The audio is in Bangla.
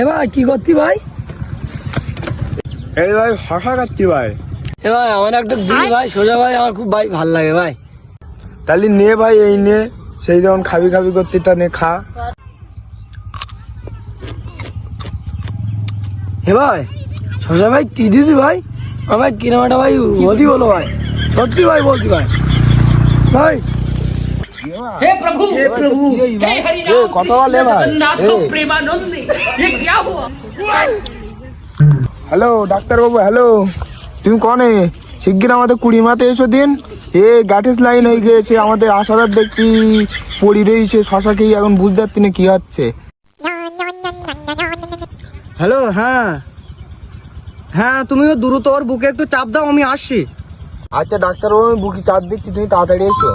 এ ভাই কি করতি ভাই? এই ভাই শশা খাচ্ছি ভাই। এ ভাই আমার একটা দিই ভাই, সোজা ভাই, আমার খুব ভাই ভাল লাগে ভাই। তাহলে নে ভাই, এই নে, সেই যখন খাবি খাবি করতে তা নে খা। হে ভাই সোজা ভাই কি দিদি ভাই? আমার কিনামাটা ভাই ওদি বলো ভাই, সত্যি ভাই বলছি ভাই। ভাই हे प्रभु हे प्रभु हे हरि राम কত বলে ভাই? जगन्नाथ प्रेमानंद ये क्या हुआ? হ্যালো ডাক্তার বাবু, হ্যালো, তুমি কনে? শিগগির আমাদের কুড়িমাতে এসো দিন। এ গাঠেস লাইন হয়ে গিয়েছে, আমাদের আশাদার দেখতে পড়ি রয়েছে শশা খেয়ে, এখন বুঝতে পারছি না কি হচ্ছে। হ্যালো, হ্যাঁ হ্যাঁ, তুমিও দ্রুত ওর বুকে একটু চাপ দাও, আমি আসছি। আচ্ছা ডাক্তার বাবু, আমি বুকি চাপ দিচ্ছি, তুমি তাড়াতাড়ি এসো।